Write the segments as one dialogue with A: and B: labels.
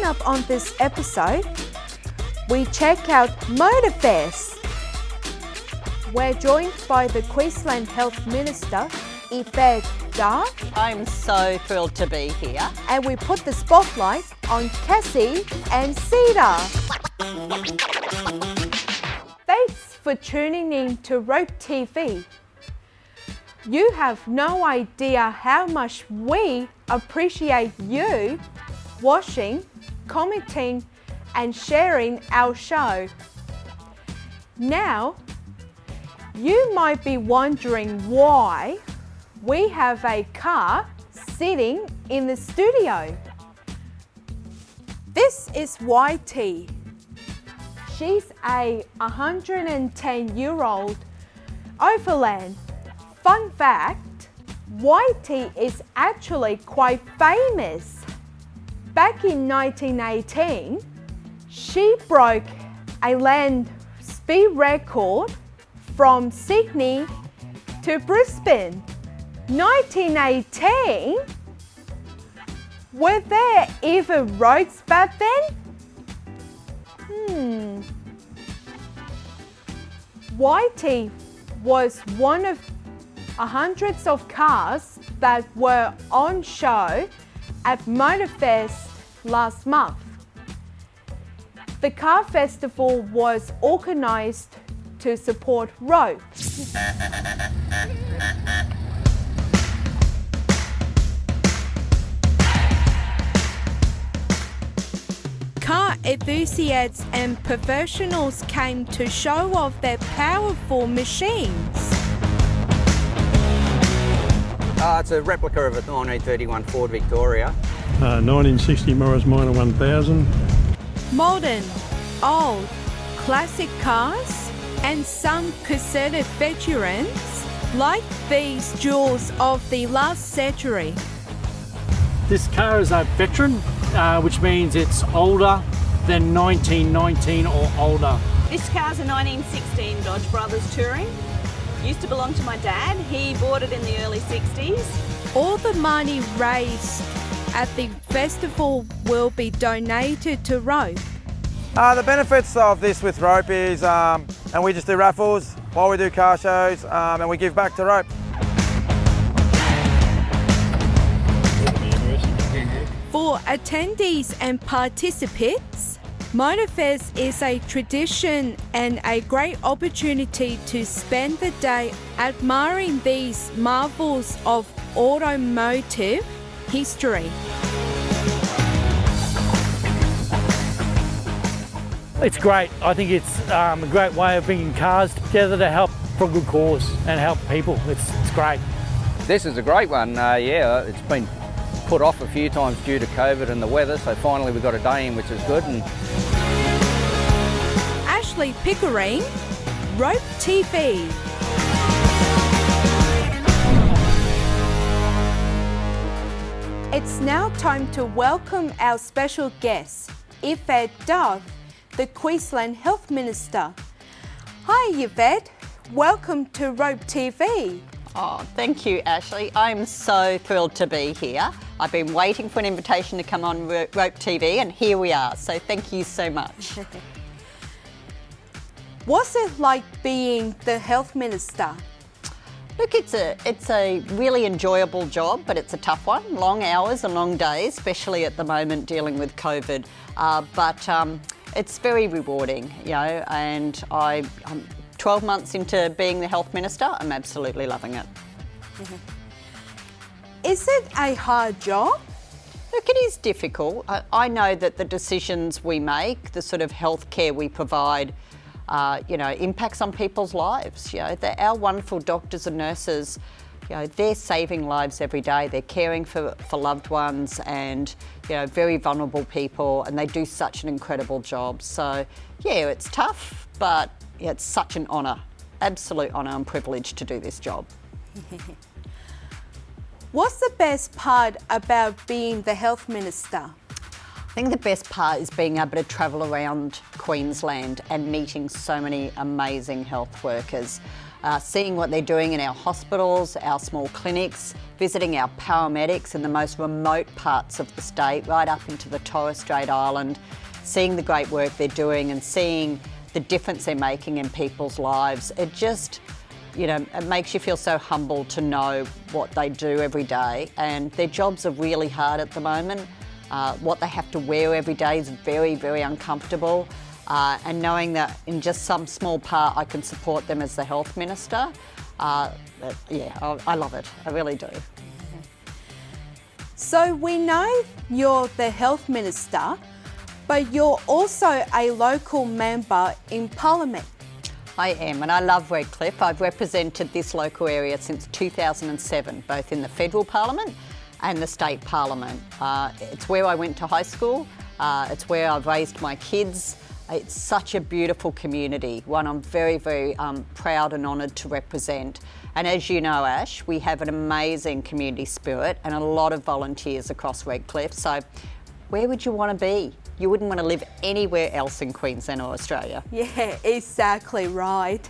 A: up on this episode, we check out Motorfest. We're joined by the Queensland Health Minister, Yvette D'Ath.
B: I'm so thrilled to be here.
A: And we put the spotlight on Cassie and Cedar. Thanks for tuning in to Rope TV. You have no idea how much we appreciate you watching, commenting and sharing our show. Now, you might be wondering why we have a car sitting in the studio. This is Whitey. She's a 110-year-old overland. Fun fact, Whitey is actually quite famous. Back in 1918, she broke a land speed record from Sydney to Brisbane. 1918? Were there even roads back then? Whitey was one of hundreds of cars that were on show at Motorfest last month. The car festival was organised to support Rope. Car enthusiasts and professionals came to show off their powerful machines.
C: It's a replica of a 1931 Ford Victoria.
D: 1960 Morris Minor 1000.
A: Modern, old, classic cars and some considered veterans like these jewels of the last century.
E: This car is a veteran, which means it's older than 1919 or older.
B: This car's a 1916 Dodge Brothers Touring. Used to belong to my dad. He bought it in the early 60s.
A: All the money raised at the festival will be donated to Rope.
F: The benefits of this with Rope is, and we just do raffles while we do car shows, and we give back to Rope.
A: For attendees and participants, Motorfest is a tradition and a great opportunity to spend the day admiring these marvels of automotive history.
E: It's great. I think it's a great way of bringing cars together to help for a good cause and help people. It's great.
C: This is a great one. Yeah, it's been put off a few times due to COVID and the weather, so finally we got a day in, which is good. And
A: Ashley Pickering, Rope TV. It's now time to welcome our special guest, Yvette D'Ath, the Queensland Health Minister. Hi Yvette, welcome to Rope TV.
B: Oh, thank you, Ashley. I'm so thrilled to be here. I've been waiting for an invitation to come on Rope TV, and here we are. So thank you so much.
A: What's it like being the Health Minister?
B: Look, it's a really enjoyable job, but it's a tough one. Long hours and long days, especially at the moment dealing with COVID. But it's very rewarding, you know, and I'm 12 months into being the Health Minister, I'm absolutely loving it.
A: Is it a hard job?
B: Look, it is difficult. I know that the decisions we make, the sort of healthcare we provide, impacts on people's lives. You know, our wonderful doctors and nurses, you know, they're saving lives every day. They're caring for loved ones and, you know, very vulnerable people, and they do such an incredible job. So, yeah, it's tough, but yeah, it's such an honour, absolute honour and privilege to do this job.
A: What's the best part about being the Health Minister?
B: I think the best part is being able to travel around Queensland and meeting so many amazing health workers. seeing what they're doing in our hospitals, our small clinics, visiting our paramedics in the most remote parts of the state, right up into the Torres Strait Island, seeing the great work they're doing and seeing the difference they're making in people's lives. It just, it makes you feel so humble to know what they do every day, and their jobs are really hard at the moment. What they have to wear every day is very, very uncomfortable. And knowing that in just some small part I can support them as the health minister, I love it. I really do.
A: So we know you're the health minister, but you're also a local member in Parliament.
B: I am, and I love Redcliffe. I've represented this local area since 2007, both in the federal parliament and the state parliament. It's where I went to high school. It's where I've raised my kids. It's such a beautiful community, one I'm very, very proud and honoured to represent. And as you know, Ash, we have an amazing community spirit and a lot of volunteers across Redcliffe. So where would you want to be? You wouldn't want to live anywhere else in Queensland or Australia.
A: Yeah, exactly right.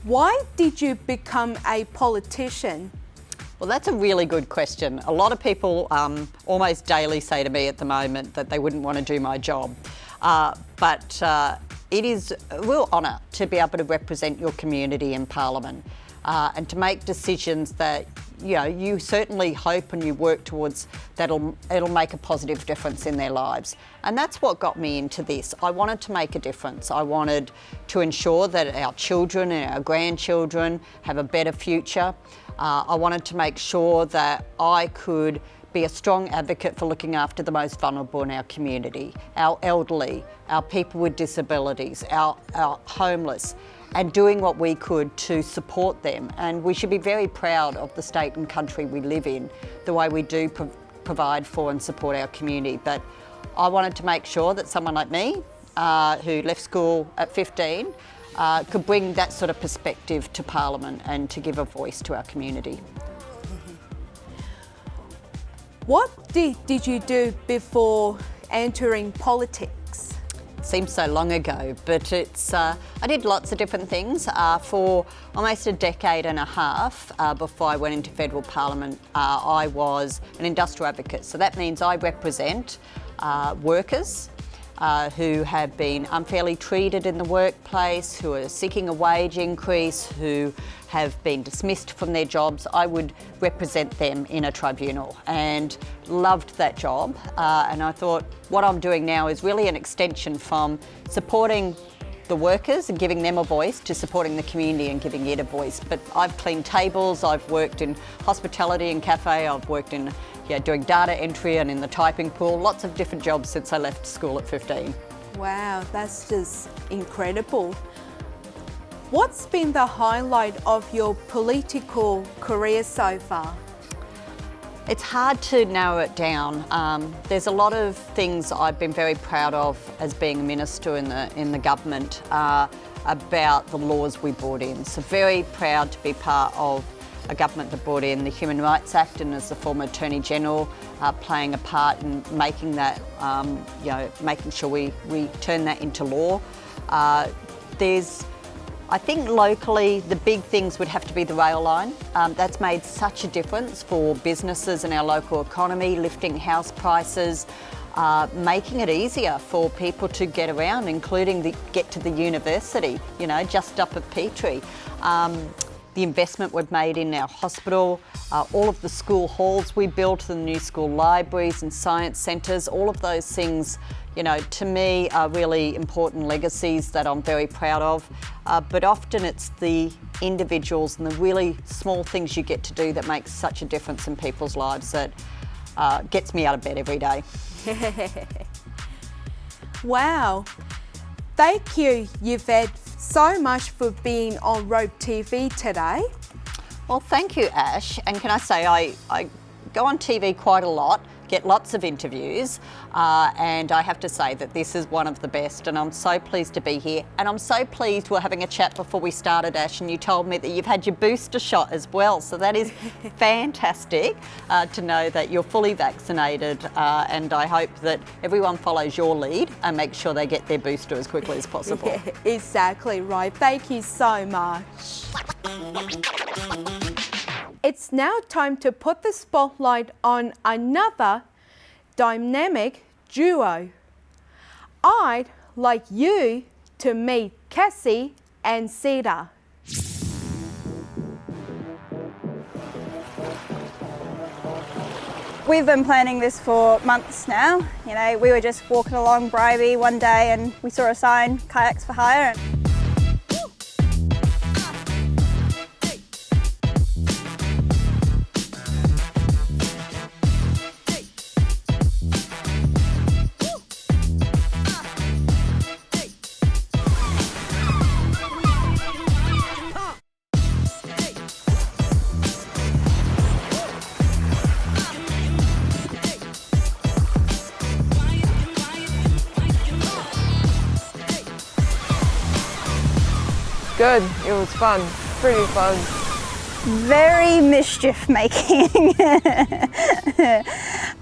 A: Why did you become a politician?
B: Well, that's a really good question. A lot of people almost daily say to me at the moment that they wouldn't want to do my job. But it is a real honour to be able to represent your community in Parliament and to make decisions that you certainly hope and you work towards it'll make a positive difference in their lives. And that's what got me into this. I wanted to make a difference. I wanted to ensure that our children and our grandchildren have a better future. I wanted to make sure that I could be a strong advocate for looking after the most vulnerable in our community, our elderly, our people with disabilities, our homeless, and doing what we could to support them. And we should be very proud of the state and country we live in, the way we do provide for and support our community. But I wanted to make sure that someone like me, who left school at 15, could bring that sort of perspective to Parliament and to give a voice to our community.
A: What did you do before entering politics?
B: It seems so long ago, but I did lots of different things. For almost a decade and a half before I went into federal parliament, I was an industrial advocate. So that means I represent workers who have been unfairly treated in the workplace, who are seeking a wage increase, who have been dismissed from their jobs. I would represent them in a tribunal and loved that job. And I thought what I'm doing now is really an extension from supporting the workers and giving them a voice to supporting the community and giving it a voice. But I've cleaned tables, I've worked in hospitality and cafe, I've worked in doing data entry and in the typing pool, lots of different jobs since I left school at 15.
A: Wow, that's just incredible. What's been the highlight of your political career so far?
B: It's hard to narrow it down. There's a lot of things I've been very proud of as being a minister in the government about the laws we brought in. So very proud to be part of a government that brought in the Human Rights Act, and as the former Attorney General, playing a part in making that, making sure we turn that into law. I think locally the big things would have to be the rail line. That's made such a difference for businesses in our local economy, lifting house prices, making it easier for people to get around, including get to the university, just up at Petrie. The investment we've made in our hospital, all of the school halls we built, the new school libraries and science centres, all of those things, to me are really important legacies that I'm very proud of. But often it's the individuals and the really small things you get to do that makes such a difference in people's lives that gets me out of bed every day. Wow.
A: Thank you, Yvette, so much for being on Rope TV today.
B: Well, thank you, Ash. And can I say, I go on TV quite a lot, get lots of interviews, and I have to say that this is one of the best, and I'm so pleased to be here. And I'm so pleased we're having a chat before we started, Ash, and you told me that you've had your booster shot as well, so that is fantastic to know that you're fully vaccinated, and I hope that everyone follows your lead and makes sure they get their booster as quickly as possible.
A: Yeah, exactly right. Thank you so much. It's now time to put the spotlight on another dynamic duo. I'd like you to meet Cassie and Cedar.
G: We've been planning this for months now. You know, we were just walking along Bribie one day and we saw a sign, kayaks for hire.
H: Good, it was fun, pretty fun.
G: Very mischief making.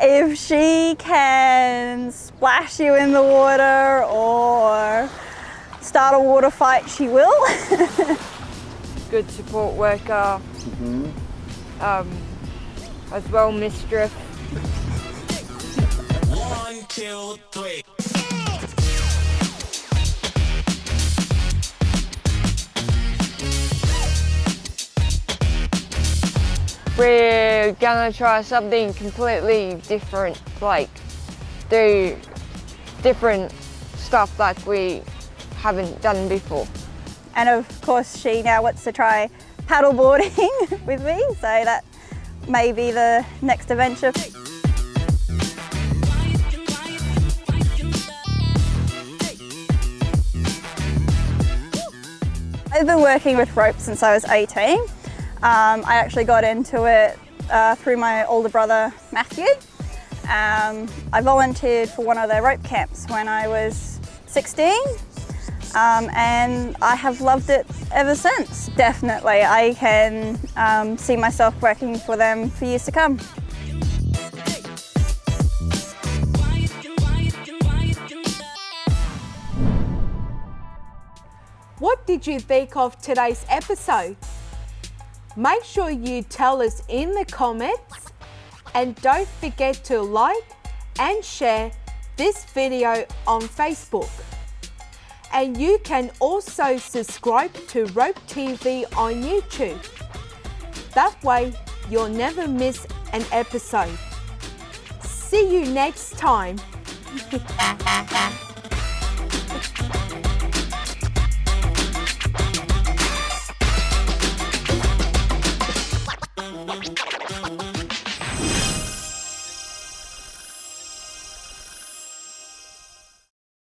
G: If she can splash you in the water or start a water fight, she will.
H: Good support worker, as well mischief.
I: 1, 2, 3.
H: We're gonna try something completely different, like do different stuff like we haven't done before.
G: And of course she now wants to try paddleboarding with me, so that may be the next adventure. I've been working with rope since I was 18. I actually got into it through my older brother, Matthew. I volunteered for one of their rope camps when I was 16, and I have loved it ever since. Definitely, I can see myself working for them for years to come.
A: What did you think of today's episode? Make sure you tell us in the comments, and don't forget to like and share this video on Facebook. And you can also subscribe to Rope TV on YouTube. That way you'll never miss an episode. See you next time.